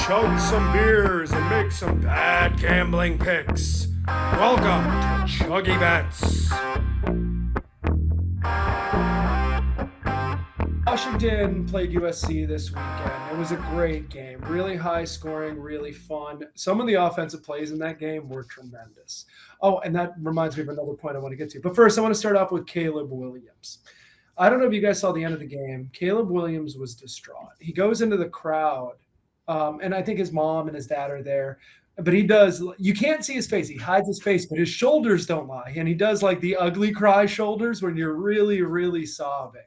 chug some beers and make some bad gambling picks. Welcome to ChuggieBets. Washington played USC this weekend. It was a great game. Really high scoring, really fun. Some of the offensive plays in that game were tremendous. Oh, and that reminds me of another point I want to get to. But first, I want to start off with Caleb Williams. I don't know if you guys saw the end of the game. Caleb Williams was distraught. He goes into the crowd, and I think his mom and his dad are there. But he does – you can't see his face. He hides his face, but his shoulders don't lie. And he does like the ugly cry shoulders when you're really, really sobbing.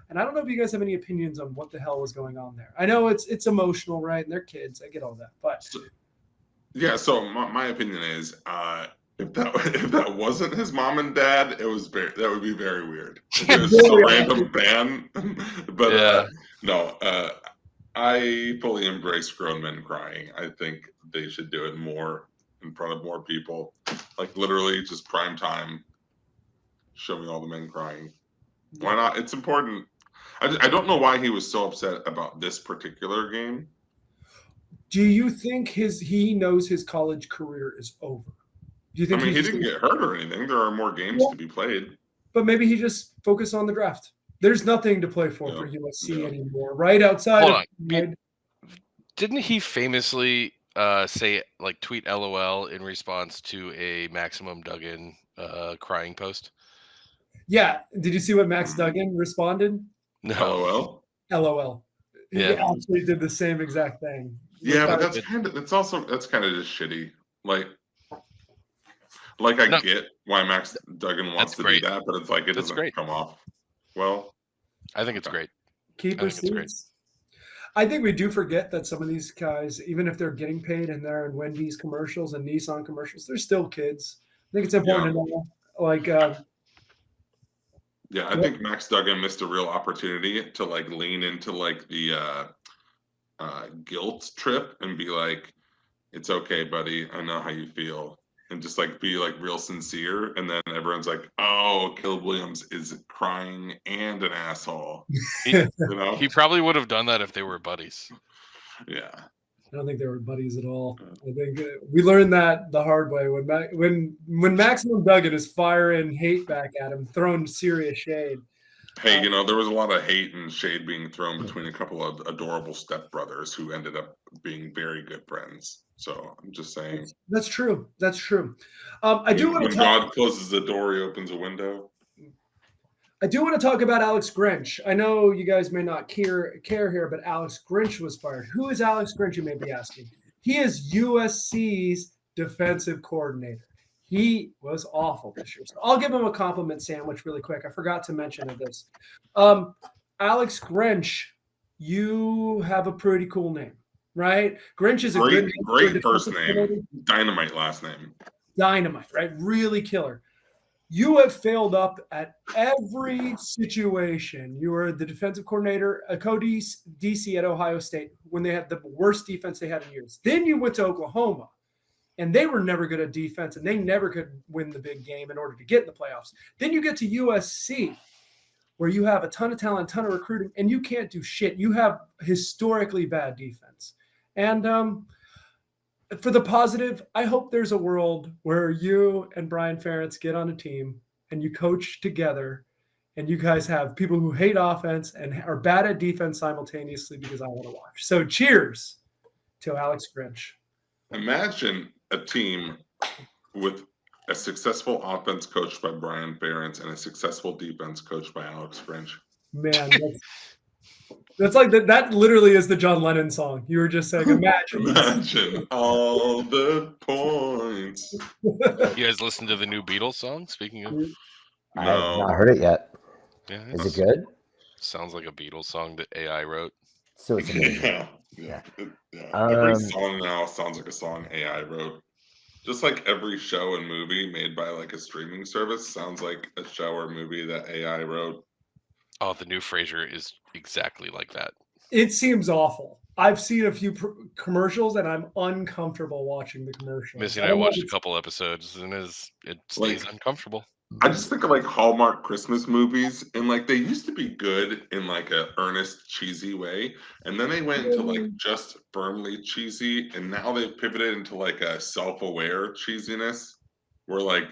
And I don't know if you guys have any opinions on what the hell was going on there. I know it's emotional, right? And they're kids. I get all that. But so my opinion is if that wasn't his mom and dad, that would be very weird. It was just a random band. But yeah. No, I fully embrace grown men crying. I think they should do it more in front of more people. Like literally just prime time. Show me all the men crying. Why not? It's important. I don't know why he was so upset about this particular game. Do you think he knows his college career is over? Do you think he didn't get hurt or anything. There are more games to be played. But maybe he just focused on the draft. There's nothing to play for USC anymore, right? Outside Didn't he famously say, like, tweet LOL in response to a Maximum Duggan crying post? Yeah. Did you see what Max Duggan responded? No. LOL. He actually did the same exact thing. Yeah, but that's kind of just shitty. Like I get why Max Duggan wants to do that, but it's like it doesn't come off well. I think it's great. Keep receipts. I think we do forget that some of these guys, even if they're getting paid and they're in Wendy's commercials and Nissan commercials, they're still kids. I think it's important to know. I think Max Duggan missed a real opportunity to like lean into like the guilt trip and be like, "It's okay, buddy. I know how you feel," and just like be like real sincere. And then everyone's like, "Oh, Caleb Williams is crying and an asshole." He probably would have done that if they were buddies. Yeah. I don't think they were buddies at all. I think we learned that the hard way when Maximum Duggan is firing hate back at him, throwing serious shade. Hey, there was a lot of hate and shade being thrown between a couple of adorable stepbrothers who ended up being very good friends. So I'm just saying. That's true. That's true. When God closes the door, he opens a window. I do want to talk about Alex Grinch. I know you guys may not care here, but Alex Grinch was fired. Who is Alex Grinch, you may be asking? He is USC's defensive coordinator. He was awful this year. So I'll give him a compliment sandwich really quick. I forgot to mention this. Alex Grinch, you have a pretty cool name, right? Grinch is a great first name. Dynamite last name. Dynamite, right? Really killer. You have failed up at every situation. You were the defensive coordinator, a co-DC at Ohio State when they had the worst defense they had in years. Then you went to Oklahoma, and they were never good at defense, and they never could win the big game in order to get in the playoffs. Then you get to USC, where you have a ton of talent, ton of recruiting, and you can't do shit. You have historically bad defense. And for the positive, I hope there's a world where you and Brian Ferentz get on a team and you coach together and you guys have people who hate offense and are bad at defense simultaneously because I want to watch. So cheers to Alex Grinch. Imagine a team with a successful offense coached by Brian Ferentz and a successful defense coached by Alex Grinch. Man, that's like that literally is the John Lennon song. You were just saying, imagine all the points. You guys listen to the new Beatles song? Speaking of, I have not heard it yet. Yeah, is it good? Sounds like a Beatles song that AI wrote. So it's yeah. Every song now sounds like a song AI wrote. Just like every show and movie made by like a streaming service sounds like a show or movie that AI wrote. Oh, the new Frasier is exactly like that. It seems awful. I've seen a few commercials, and I'm uncomfortable watching the commercials. Missy and I watched a couple episodes, and it stays uncomfortable. I just think of like Hallmark Christmas movies, and like they used to be good in like a earnest, cheesy way, and then they went into like just firmly cheesy, and now they've pivoted into like a self-aware cheesiness, where like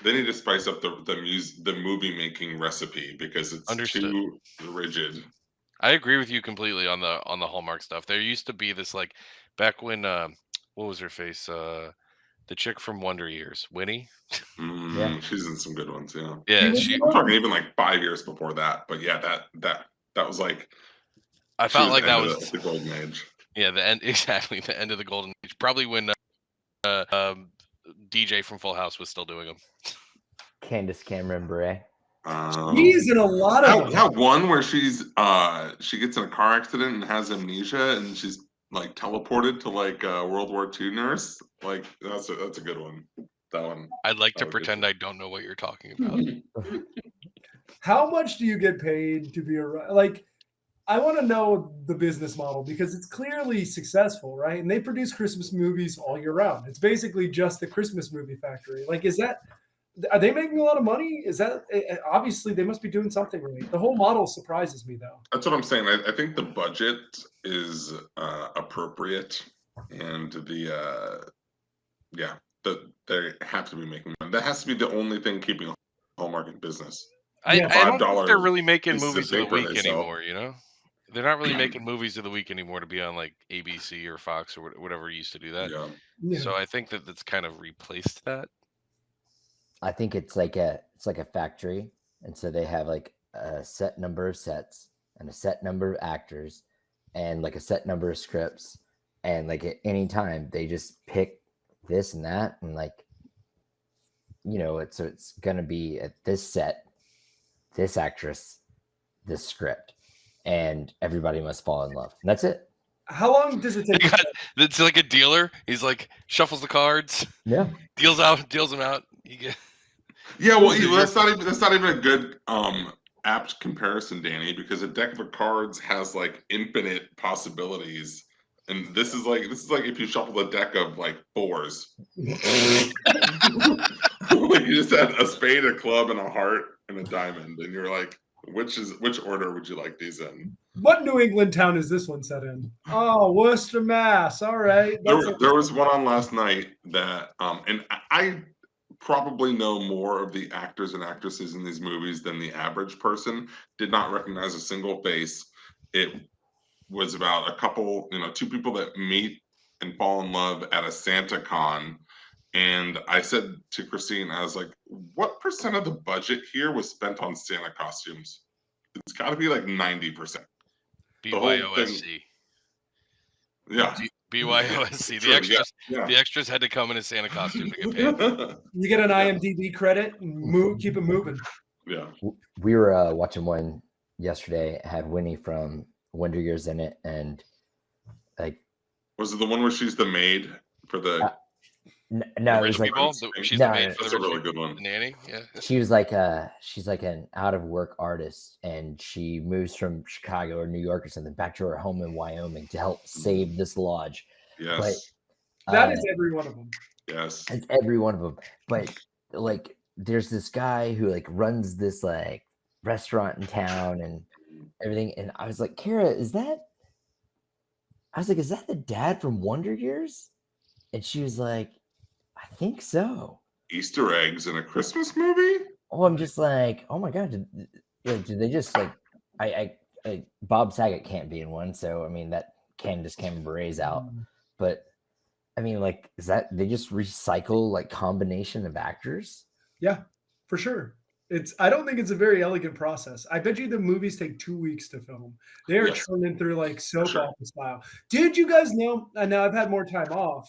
they need to spice up the movie making recipe because it's Understood. too rigid. I agree with you completely on the Hallmark stuff. There used to be this like back when what was her face? The chick from Wonder Years, Winnie. Yeah. She's in some good ones, yeah. Yeah, I'm talking even like 5 years before that, but yeah, that was like I she felt was like the that end was of the golden age. yeah, the end exactly the end of the golden age. Probably when DJ from Full House was still doing them. Candace Cameron Bure. He's in a lot of them. That one where she gets in a car accident and has amnesia and she's like teleported to like a World War II nurse. Like that's a good one. That one. I'd like to was pretend good. I don't know what you're talking about. How much do you get paid to be like? I want to know the business model because it's clearly successful, right? And they produce Christmas movies all year round. It's basically just the Christmas movie factory. Like, are they making a lot of money? Is that obviously they must be doing something right? The whole model surprises me though. That's what I'm saying. I think the budget is appropriate, and they have to be making money. That has to be the only thing keeping Hallmark in business. I don't think they're $5 really making pieces of movies of the paper week they sell. anymore. You know, they're not really making movies of the week anymore to be on like ABC or Fox or whatever used to do that. Yeah. So I think that's kind of replaced that. I think it's like a factory, and so they have like a set number of sets and a set number of actors and like a set number of scripts, and like at any time they just pick this and that, and like it's gonna be at this set, this actress, this script, and everybody must fall in love, and that's it. How long does it take? It's like a dealer. He's like shuffles the cards. Yeah. Deals them out. Yeah, well, that's not even a good apt comparison, Danny, because a deck of cards has like infinite possibilities, and this is like if you shuffle a deck of like fours. Like you just had a spade, a club, and a heart, and a diamond, and you're like, which order would you like these in? What New England town is this one set in? Oh, Worcester, Mass. All right. There was one on last night that and I probably know more of the actors and actresses in these movies than the average person. Did not recognize a single face. It was about a couple, two people that meet and fall in love at a Santa con. And I said to Christine, I was like, what % of the budget here was spent on Santa costumes? It's got to be like 90%. BYOSC. Yeah. BYOSC. The extras had to come in a Santa costume to get paid. You get an IMDb credit and keep it moving. Yeah. We were watching one yesterday. It had Winnie from Wonder Years in it, and like, was it the one where she's the maid for the? No, rich people. She's the maid for the rich really good one. The nanny. Yeah. She's like an out of work artist, and she moves from Chicago or New York or something back to her home in Wyoming to help save this lodge. Yes. But that is every one of them. Yes. It's every one of them. But like, there's this guy who like runs this like restaurant in town and everything, and I was like, Kara, is that the dad from Wonder Years? And she was like, I think so. Easter eggs in a Christmas movie? Oh, I'm just like, oh my god, did they just like I Bob Saget can't be in one, so I mean that Candace Cameron Bure's out. But I mean, like, is that they just recycle like combination of actors? Yeah, for sure. I don't think it's a very elegant process. I bet you the movies take 2 weeks to film. They are churning through like soap opera style. Did you guys know? And now I've had more time off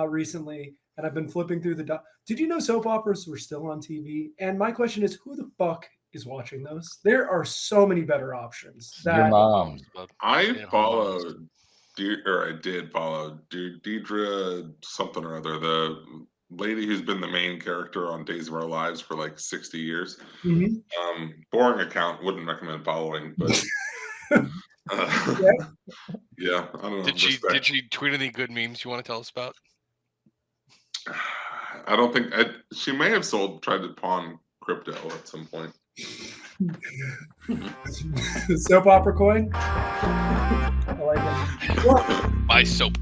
recently, and I've been flipping through did you know soap operas were still on TV? And my question is, who the fuck is watching those? There are so many better options. Your mom. I did follow Deidre something or other, the lady who's been the main character on Days of Our Lives for like 60 years. Mm-hmm. Boring account, wouldn't recommend following, but yeah, I don't know. Did she tweet any good memes you want to tell us about? I don't think she may have tried to pawn crypto at some point. Soap opera coin. I like it. Well, Buy soap.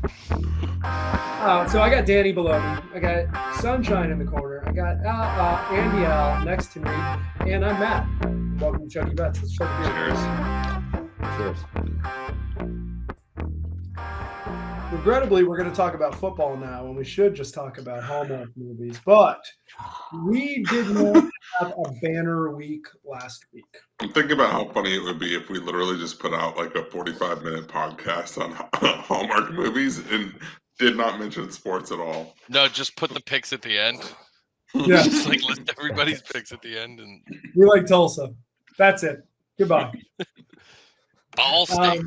so I got Danny below me. I got Sunshine in the corner. I got Andy Al next to me, and I'm Matt. Welcome to ChuggieBets. Let's chug a beer. Cheers. Cheers. Regrettably, we're going to talk about football now, and we should just talk about Hallmark movies. But we did not have a banner week last week. I'm thinking about how funny it would be if we literally just put out like a 45-minute podcast on Hallmark movies and did not mention sports at all. No, just put the picks at the end. Yeah, Just like list everybody's picks at the end and we like Tulsa. That's it. Goodbye. Ball State.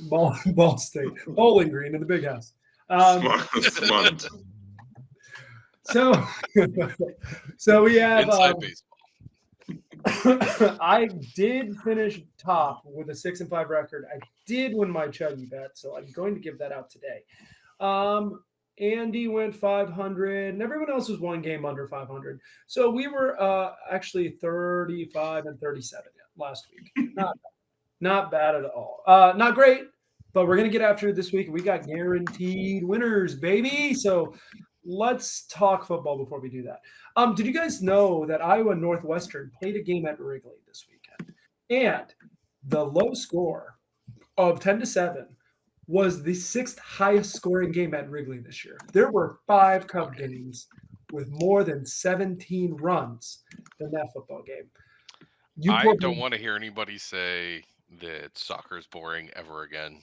Ball State. Bowling Green in the big house. Smart. So we have. Inside baseball. I did finish top with a 6-5 record. I did win my Chuggy bet, so I'm going to give that out today. Andy went 500, and everyone else was one game under 500. So we were actually 35 and 37 last week. Not bad at all. Not great, but we're going to get after it this week. We got guaranteed winners, baby. So let's talk football before we do that. Did you guys know that Iowa Northwestern played a game at Wrigley this weekend? And the low score of 10-7 was the 6th highest scoring game at Wrigley this year. There were 5 Cub games with more than 17 runs than that football game. I don't want to hear anybody say that soccer is boring ever again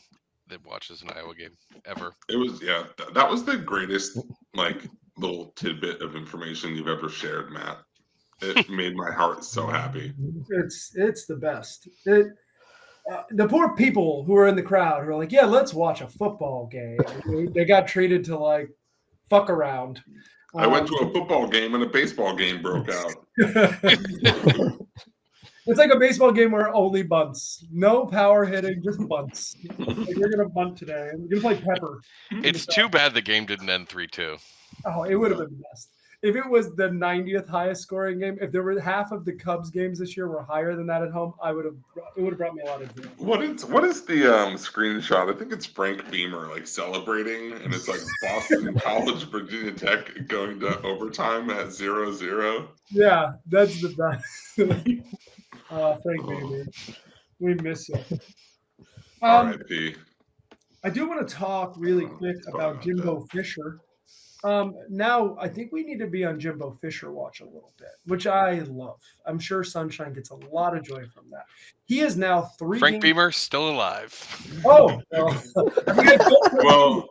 that watches an Iowa game ever. It was, yeah, that was the greatest like little tidbit of information you've ever shared, Matt. It made my heart so happy. It's the best. The poor people who are in the crowd who are like, yeah, let's watch a football game. They got treated to like fuck around. I went to a football game and a baseball game broke out. It's like a baseball game where only bunts, no power hitting, just bunts. Like you're gonna bunt today. You're gonna play pepper. It's too bad the game didn't end 3-2. Oh, it would have been best if it was the 90th highest scoring game. If there were half of the Cubs games this year were higher than that at home, it would have brought me a lot of joy. What is the screenshot? I think it's Frank Beamer like celebrating, and it's like Boston College, Virginia Tech going to overtime at 0-0. Yeah, that's the best. Frank Beamer, we miss you. R.I.P. I do want to talk really quick about Jimbo Fisher. Now, I think we need to be on Jimbo Fisher watch a little bit, which I love. I'm sure Sunshine gets a lot of joy from that. He is now 3 Frank Beamer still alive. Oh, well,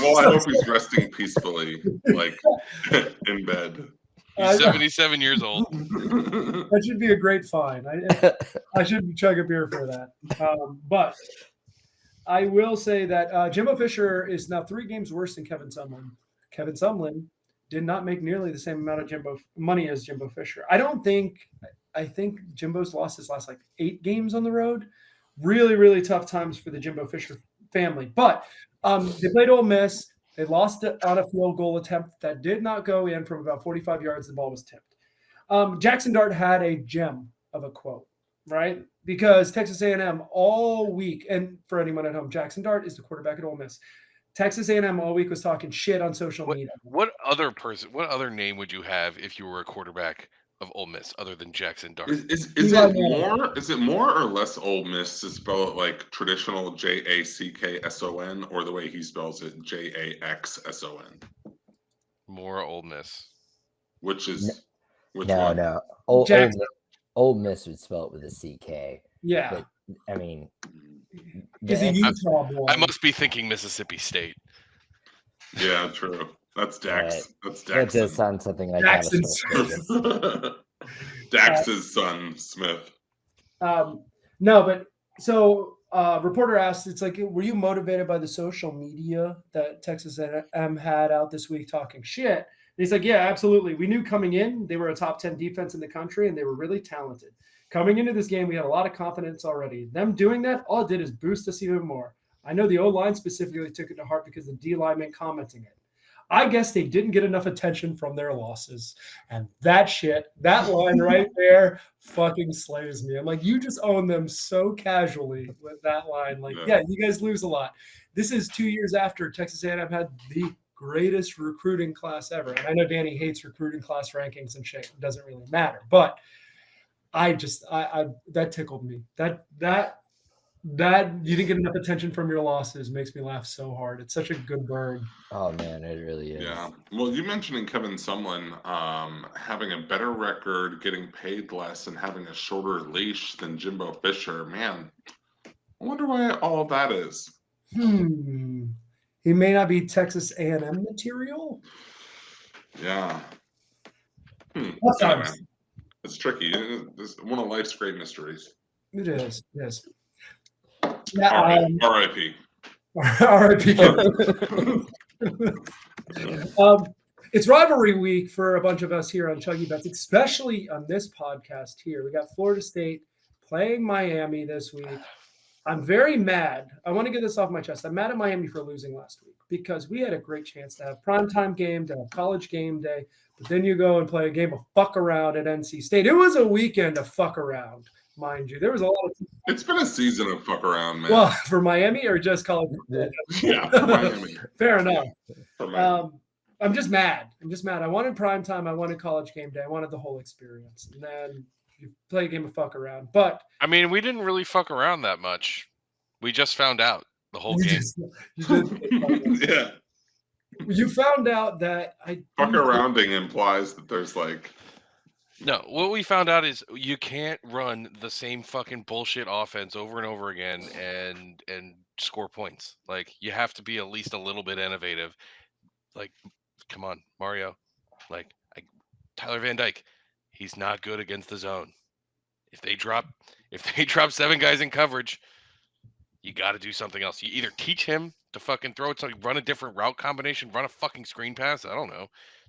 I hope he's resting peacefully, like in bed. He's 77 years old. That should be a great fine. I should chug a beer for that. But I will say that Jimbo Fisher is now 3 games worse than Kevin Sumlin. Kevin Sumlin did not make nearly the same amount of money as Jimbo Fisher. I think Jimbo's lost his last like 8 games on the road. Really, really tough times for the Jimbo Fisher family. But they played Ole Miss. They lost it on a field goal attempt that did not go in from about 45 yards. The ball was tipped. Jackson Dart had a gem of a quote, right? Because Texas A&M all week, and for anyone at home, Jackson Dart is the quarterback at Ole Miss. Texas A&M all week was talking shit on social media. What other name would you have if you were a quarterback of Ole Miss other than Jackson Dart? Is it more or less Ole Miss to spell it like traditional Jackson or the way he spells it Jaxson? More Ole Miss. Which one? No. Ole Miss would spell it with a CK. Yeah. But, I mean, He's a Utah boy. I must be thinking Mississippi State. Yeah, true. That's Dax. That's that Daxon. does sound something like Daxon. Dax's son, Smith. No, but so reporter asked, it's like, were you motivated by the social media that Texas A&M had out this week talking shit? And he's like, yeah, absolutely. We knew coming in, they were a top 10 defense in the country, and they were really talented. Coming into this game, we had a lot of confidence already. Them doing that, all it did is boost us even more. I know the O-line specifically took it to heart because the D lineman commenting it. I guess they didn't get enough attention from their losses. And that line right there fucking slays me. I'm like, you just own them so casually with that line. Like, yeah, you guys lose a lot. This is 2 years after Texas A&M had the greatest recruiting class ever. And I know Danny hates recruiting class rankings and shit. It doesn't really matter. But I that tickled me. That you didn't get enough attention from your losses makes me laugh so hard. It's such a good burn. Oh man, it really is. Yeah. Well, you mentioning Kevin Sumlin having a better record, getting paid less, and having a shorter leash than Jimbo Fisher. Man, I wonder why all of that is. He may not be Texas A&M material. Yeah. Sometimes. It's tricky. It's one of life's great mysteries. It is. Yes. Yeah, R.I.P. R.I.P. It's rivalry week for a bunch of us here on ChuggieBets, especially on this podcast here. We got Florida State playing Miami this week. I'm very mad. I want to get this off my chest. I'm mad at Miami for losing last week because we had a great chance to have primetime game, to have college game day, but then you go and play a game of fuck around at NC State. It was a weekend of fuck around. Mind you, there was a lot of. It's been a season of fuck around, man. Well, for Miami or just college? Yeah, for Miami. Fair enough. For Miami. I'm just mad. I wanted primetime. I wanted college game day. I wanted the whole experience. And then you play a game of fuck around. But I mean, we didn't really fuck around that much. We just found out the whole game. Yeah. You found out that fuck arounding implies that there's like. No, what we found out is you can't run the same fucking bullshit offense over and over again and score points. Like, you have to be at least a little bit innovative. Like, come on, Mario. Like, Tyler Van Dyke, he's not good against the zone. If they drop 7 guys in coverage, you got to do something else. You either teach him to fucking throw it, run a different route combination, run a fucking screen pass. I don't know,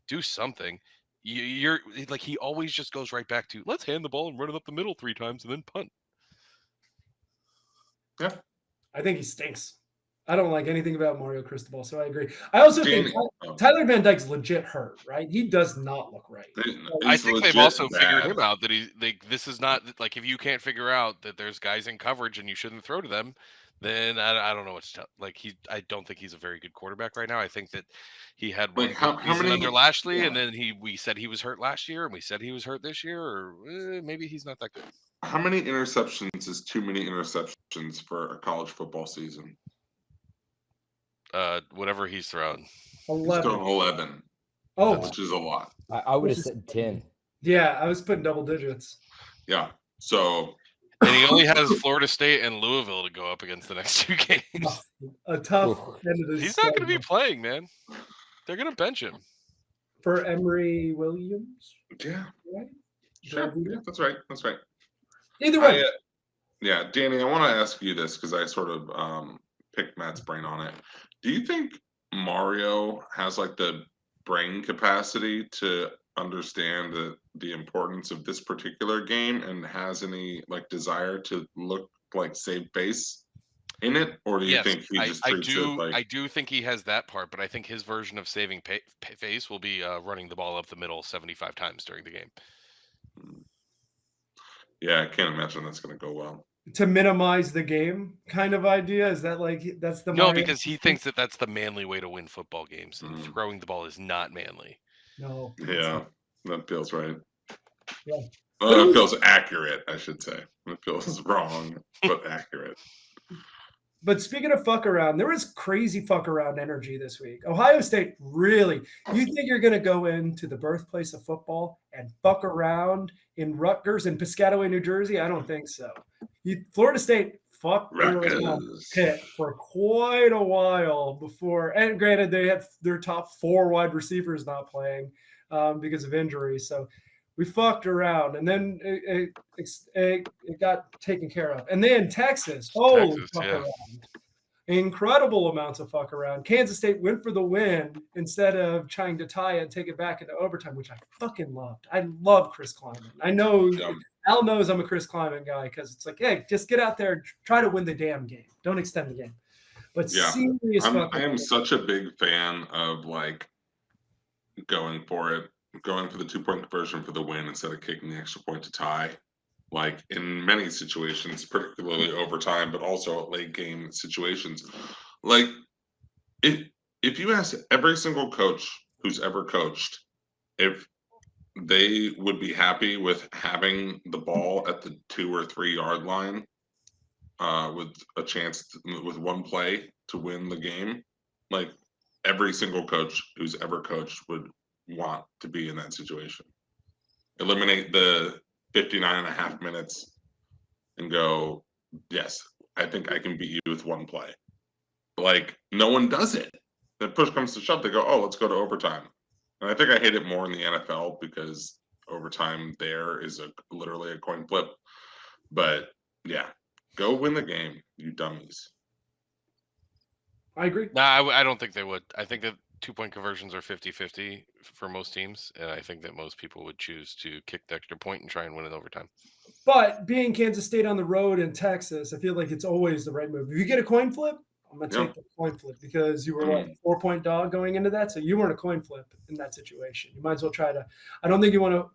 do something. You're like, he always just goes right back to let's hand the ball and run it up the middle 3 times and then punt. Yeah, I think he stinks. I don't like anything about Mario Cristobal, so I agree. I also think Tyler Van Dyke's legit hurt, right? He does not look right. I think they've also figured him out that this is not like, if you can't figure out that there's guys in coverage and you shouldn't throw to them, then I don't know what to tell. Like, I don't think he's a very good quarterback right now. I think that he had one season under Lashley, and then we said he was hurt last year, and we said he was hurt this year, or maybe he's not that good. How many interceptions is too many interceptions for a college football season? Whatever he's thrown. 11. He's thrown 11. Oh, which is a lot. I would have said 10. Yeah, I was putting double digits. Yeah. So. And he only has Florida State and Louisville to go up against the next 2 games. A tough end of the He's not going to be playing, man. They're going to bench him. For Emory Williams? Yeah. Right? Sure. Yeah, that's right. Either way. Yeah, Danny, I want to ask you this because I sort of picked Matt's brain on it. Do you think Mario has like the brain capacity to understand the importance of this particular game and has any like desire to look like save face in it, or do you think he just treats it like? I do think he has that part, but I think his version of saving face will be running the ball up the middle 75 times during the game. Yeah, I can't imagine that's going to go well. To minimize the game kind of idea? Is that like that's the no? Because he thinks that that's the manly way to win football games, and throwing the ball is not manly. No. Yeah, that feels right. Yeah. Well, it feels accurate, I should say. It feels wrong, but accurate. But speaking of fuck around, there was crazy fuck around energy this week. Ohio State, really? You think you're going to go into the birthplace of football and fuck around in Rutgers and Piscataway, New Jersey? I don't think so. Florida State fucked around Pitt for quite a while before. And granted, they had their top 4 wide receivers not playing because of injury. So we fucked around, and then it got taken care of. And then Texas, fuck around. Incredible amounts of fuck around. Kansas State went for the win instead of trying to tie it and take it back into overtime, which I fucking loved. I love Chris Kleiman. I know Al knows I'm a Chris Kleiman guy because it's like, hey, just get out there and try to win the damn game. Don't extend the game. But serious I am such a big fan of like going for it, going for the 2-point conversion for the win instead of kicking the extra point to tie. Like in many situations, particularly overtime, but also at late game situations. Like if you ask every single coach who's ever coached if they would be happy with having the ball at the 2 or 3 yard line, with a chance with one play to win the game, like every single coach who's ever coached would want to be in that situation. Eliminate the 59.5 minutes and go, yes, I think I can beat you with one play. Like no one does it. Then push comes to shove, they go, oh, let's go to overtime. And I think I hate it more in the NFL because overtime there is literally a coin flip. But yeah, go win the game, you dummies. I agree. Nah, I don't think they would. I think that 2-point conversions are 50-50 for most teams, and I think that most people would choose to kick the extra point and try and win in overtime. But being Kansas State on the road in Texas, I feel like it's always the right move. If you get a coin flip, I'm going to take the coin flip because you were what, 4-point dog going into that. So you weren't a coin flip in that situation. You might as well try to – I don't think you want to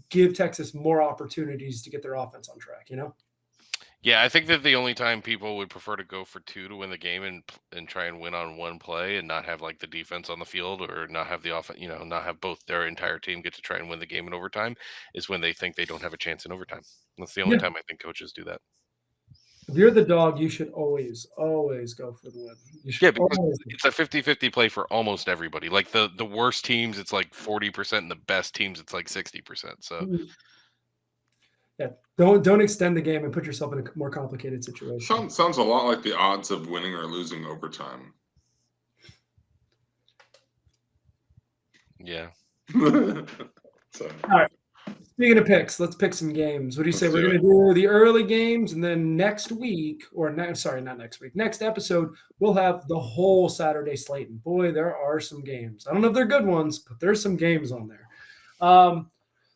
give Texas more opportunities to get their offense on track, you know? Yeah, I think that the only time people would prefer to go for 2 to win the game and try and win on one play and not have like the defense on the field or not have the offense, not have both their entire team get to try and win the game in overtime is when they think they don't have a chance in overtime. That's the only time I think coaches do that. If you're the dog, you should always go for the win. Yeah, because it's a 50-50 play for almost everybody. Like the worst teams, it's like 40%, and the best teams, it's like 60%. So yeah, don't extend the game and put yourself in a more complicated situation. Sounds a lot like the odds of winning or losing overtime. Yeah. So. All right. Speaking of picks, let's pick some games. What do you say? We're going to do the early games, and then next week, not next week, next episode, we'll have the whole Saturday slate. And boy, there are some games. I don't know if they're good ones, but there's some games on there.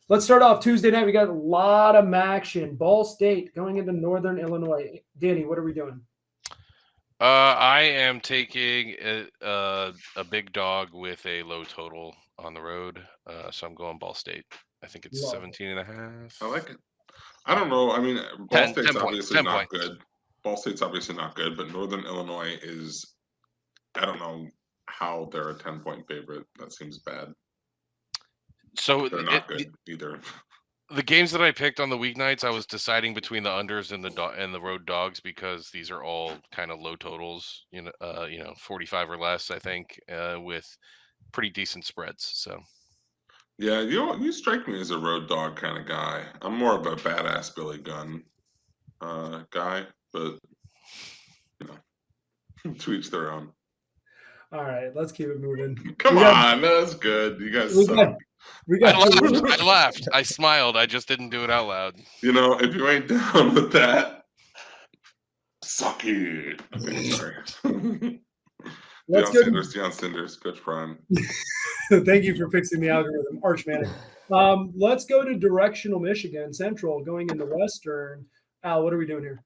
Let's start off Tuesday night. We got a lot of action. Ball State going into Northern Illinois. Danny, what are we doing? I am taking a big dog with a low total on the road. So I'm going Ball State. I think it's 17.5. I like it. I don't know. I mean, Ball State's obviously not good. Ball State's obviously not good, but Northern Illinois is, I don't know how they're a 10-point favorite. That seems bad. So they're not good either. The games that I picked on the weeknights, I was deciding between the unders and the road dogs because these are all kind of low totals, 45 or less, I think, with pretty decent spreads. So, yeah, you strike me as a road dog kind of guy. I'm more of a badass Billy Gunn guy, but to each their own. All right, let's keep it moving. Come on, that's good. You guys suck. I laughed. I smiled. I just didn't do it out loud. If you ain't down with that, suck it. Okay, sorry. Deion Sanders, Coach Prime. Thank you for fixing the algorithm, Archmanic. Let's go to directional Michigan Central going into Western. Al, what are we doing here?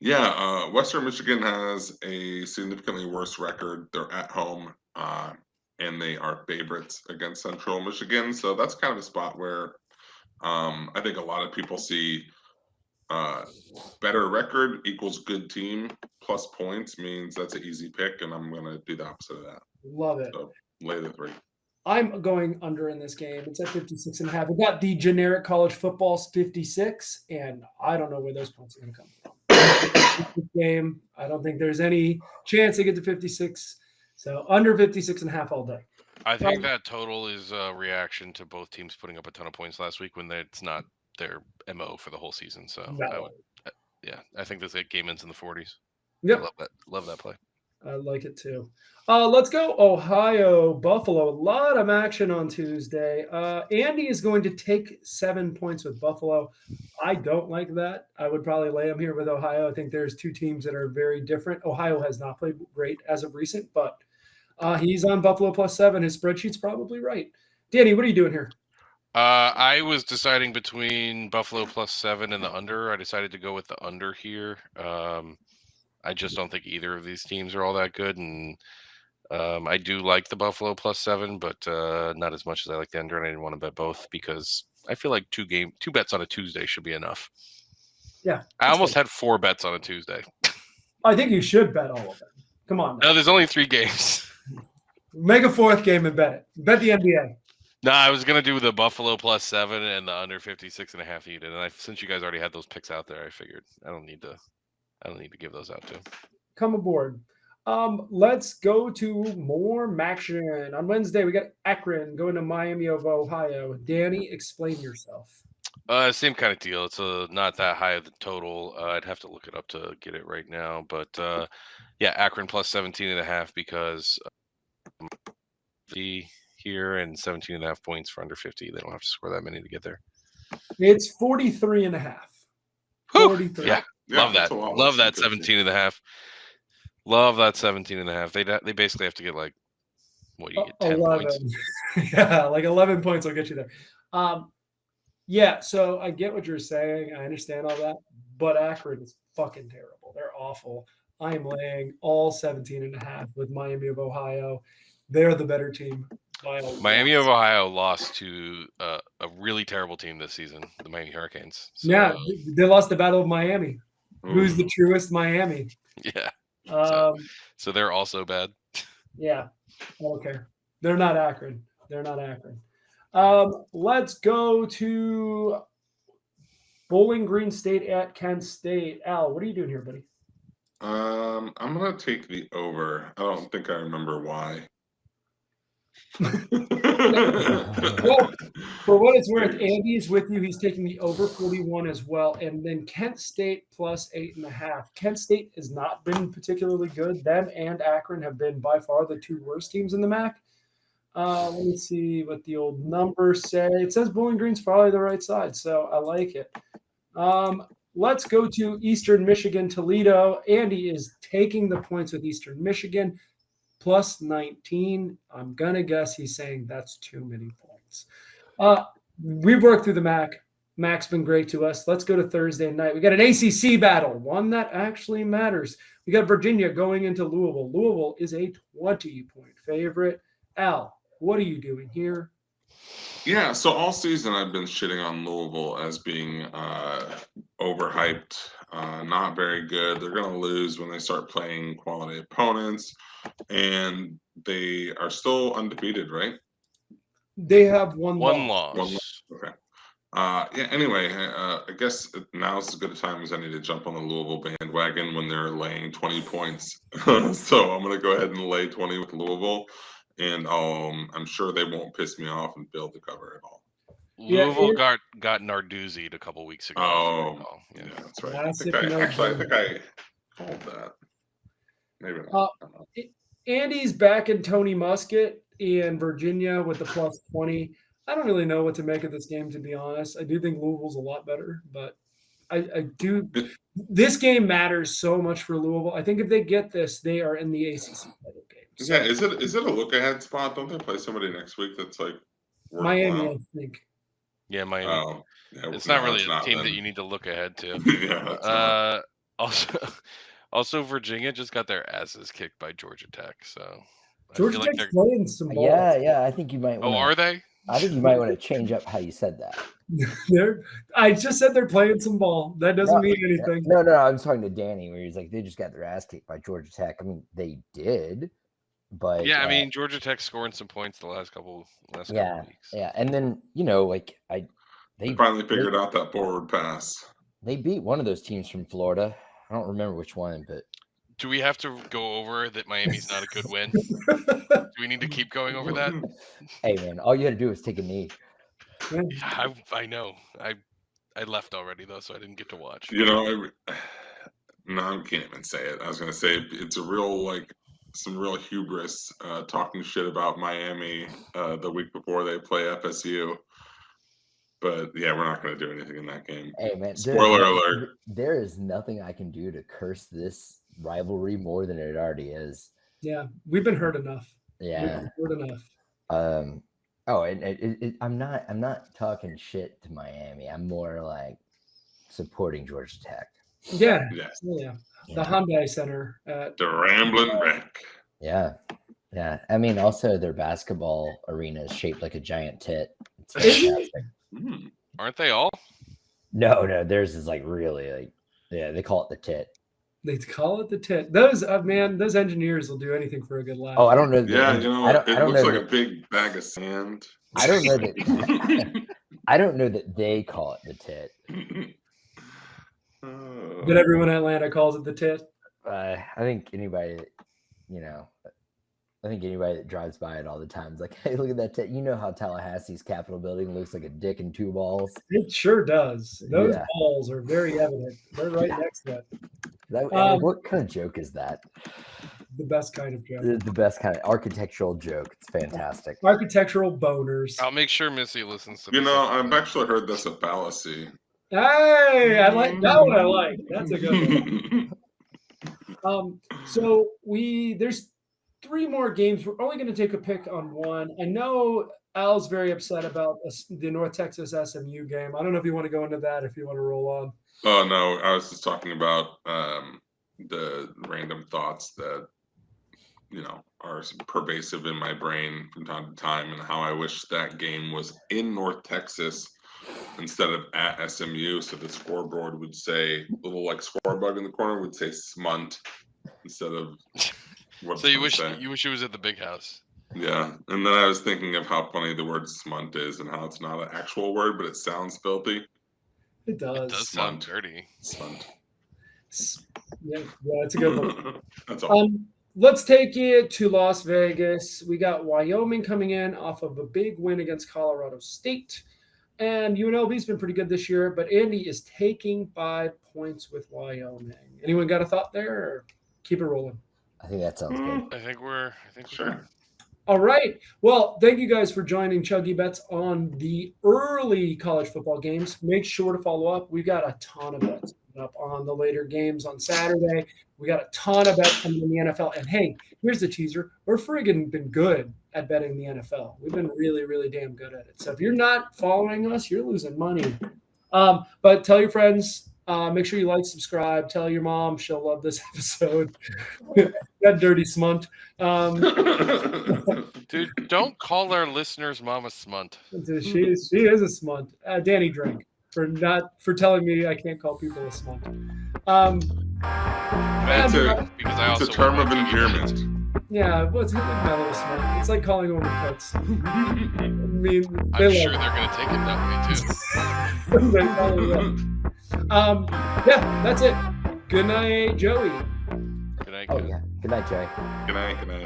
Yeah, Western Michigan has a significantly worse record. They're at home, and they are favorites against Central Michigan. So that's kind of a spot where I think a lot of people see better record equals good team plus points means that's an easy pick, and I'm going to do the opposite of that. Love it. So lay the 3. I'm going under in this game. It's at 56.5. We got the generic college football's 56, and I don't know where those points are going to come from. Game. I don't think there's any chance they get to 56. So under 56.5 all day. I think that total is a reaction to both teams putting up a ton of points last week when it's not their MO for the whole season. So I think this game ends in the 40s. Yep. Love that play. I like it too. Let's go Ohio, Buffalo. A lot of action on Tuesday. Andy is going to take 7 points with Buffalo. I don't like that. I would probably lay him here with Ohio. I think there's two teams that are very different. Ohio has not played great as of recent, but he's on Buffalo +7. His spreadsheet's probably right. Danny, what are you doing here? I was deciding between Buffalo +7 and the under. I decided to go with the under here. I just don't think either of these teams are all that good, and I do like the Buffalo +7, but not as much as I like the under, and I didn't want to bet both because I feel like two bets on a Tuesday should be enough. Yeah. I that's almost fair. had 4 bets on a Tuesday. I think you should bet all of them. Come on now. No, there's only 3 games. Make a fourth game and bet it. Bet the NBA. No, I was gonna do the Buffalo +7 and the under 56.5 unit, and since you guys already had those picks out there, I figured I don't need to give those out too. Come aboard. Let's go to more Maction. On Wednesday, we got Akron going to Miami of Ohio. Danny, explain yourself. Same kind of deal. It's not that high of the total. I'd have to look it up to get it right now, but yeah, Akron +17.5 because the here and 17.5 points for under 50. They don't have to score that many to get there. It's 43.5. 43. Yeah, love that. Love that 17.5. Love that 17.5. They basically have to get like what you get 10 points. Yeah, like 11 points will get you there. Yeah, so I get what you're saying. I understand all that, but Akron is fucking terrible. They're awful. I am laying all 17.5 with Miami of Ohio. They're the better team. Miami of Ohio lost to a really terrible team this season, the Miami Hurricanes. So, yeah, they lost the Battle of Miami. Who's the truest Miami? Yeah. So they're also bad. Yeah. Okay. They're not Akron. Let's go to Bowling Green State at Kent State. Al, what are you doing here, buddy? I'm gonna take the over. I don't think I remember why. Well, for what it's worth, Andy's with you. He's taking the over 41 as well. And then Kent State +8.5. Kent State has not been particularly good. Them and Akron have been by far the 2 worst teams in the MAC. Let me see what the old numbers say. It says Bowling Green's probably the right side, so I like it. Let's go to Eastern Michigan, Toledo. Andy is taking the points with Eastern Michigan. +19. I'm going to guess he's saying that's too many points. We've worked through the MAC. MAC's been great to us. Let's go to Thursday night. We got an ACC battle, one that actually matters. We got Virginia going into Louisville. Louisville is a 20-point favorite. Al, what are you doing here? Yeah, so all season I've been shitting on Louisville as being overhyped, not very good. They're going to lose when they start playing quality opponents, and they are still undefeated, right? They have one loss. Okay. Yeah. Anyway, I guess now's as good a time as any to jump on the Louisville bandwagon when they're laying 20 points. So I'm going to go ahead and lay 20 with Louisville. And I'm sure they won't piss me off and fail to cover at all. Louisville got Narduzzi'd a couple weeks ago. Oh, yeah, that's right. I think I called that. Maybe not. Andy's back in Tony Muskett in Virginia with the +20. I don't really know what to make of this game, to be honest. I do think Louisville's a lot better, but I do. This game matters so much for Louisville. I think if they get this, they are in the ACC title game. So, yeah, is it a look ahead spot? Don't they play somebody next week that's like Miami? I think. Yeah, Miami. Oh, yeah, it's not really a team that you need to look ahead to. Yeah. Also, Virginia just got their asses kicked by Georgia Tech. So Georgia Tech's playing some ball. Yeah. I think you might. Are they? I think you might want to change up how you said that. I just said they're playing some ball. That doesn't mean anything. No. I was talking to Danny where he's like, they just got their ass kicked by Georgia Tech. I mean, they did, but yeah, I mean, Georgia Tech scoring some points the last couple weeks. Yeah, and then they finally figured out that forward pass. They beat one of those teams from Florida. I don't remember which one, but do we have to go over that Miami's not a good win? Do we need to keep going over that? Hey, man, all you had to do was take a knee. Yeah, I know. I left already, though, so I didn't get to watch. No, I can't even say it. I was going to say it's a real, some real hubris talking shit about Miami the week before they play FSU. But, yeah, we're not going to do anything in that game. Hey, man. Spoiler alert. There is nothing I can do to curse this rivalry more than it already is. Yeah, we've been hurt enough. Yeah. I'm not talking shit to Miami. I'm more like supporting Georgia Tech. Yeah. Yes. Yeah. The Hyundai Center. The Rambling Wreck. Yeah. Yeah, I mean, also their basketball arena is shaped like a giant tit. It's fantastic. Aren't they all? No, theirs is like really like, yeah, they call it the tit. They call it the tit. Those those engineers will do anything for a good laugh. Oh, I don't know. Yeah, you know, I it don't looks know like that, a big bag of sand. I don't know that. I don't know that they call it the tit. But everyone in Atlanta calls it the tit. I think anybody, I think anybody that drives by it all the time is like, hey, look at that tit. You know how Tallahassee's Capitol building looks like a dick and two balls? It sure does. Those Yeah. balls are very evident. They're right next to it. What kind of joke is that? The best kind of joke. The best kind of architectural joke. It's fantastic. Architectural boners. I'll make sure Missy listens to You this. know, I've actually heard that's a fallacy. Hey, I like that one. I like. That's a good one. So there's 3 more games. We're only going to take a pick on one. I know Al's very upset about the North Texas SMU game. I don't know if you want to go into that, if you want to roll on. Oh no, I was just talking about the random thoughts that are pervasive in my brain from time to time, and how I wish that game was in North Texas instead of at SMU. So the scoreboard would say, little like score bug in the corner would say "smunt" instead of. So you wish it was at the big house. Yeah, and then I was thinking of how funny the word "smunt" is, and how it's not an actual word, but it sounds filthy. It does. It does sound dirty. Smunt. Yeah, it's a good one. That's all. Let's take it to Las Vegas. We got Wyoming coming in off of a big win against Colorado State. And UNLV's been pretty good this year, but Andy is taking 5 points with Wyoming. Anyone got a thought there, or keep it rolling? I think that sounds good. I think we're Sure. All right. Well, thank you guys for joining ChuggieBets on the early college football games. Make sure to follow up. We've got a ton of bets up on the later games on Saturday. We got a ton of bets coming in the NFL. And hey, here's the teaser. We're friggin' been good at betting the NFL. We've been really, really damn good at it. So if you're not following us, you're losing money. But tell your friends. Make sure you like, subscribe. Tell your mom. She'll love this episode. That dirty smunt. Dude, don't call our listeners Mama Smunt. She is a smunt. Danny drank for telling me I can't call people a smunt. Because I also it's a term of endearment. Yeah, what's my little smunt? It's like calling a woman cuts. I mean, I'm sure they're going to take it that way too. They probably will. Yeah, that's it. Good night, Joey. Good night. Oh yeah. Good night, Joey. Good night. Good night.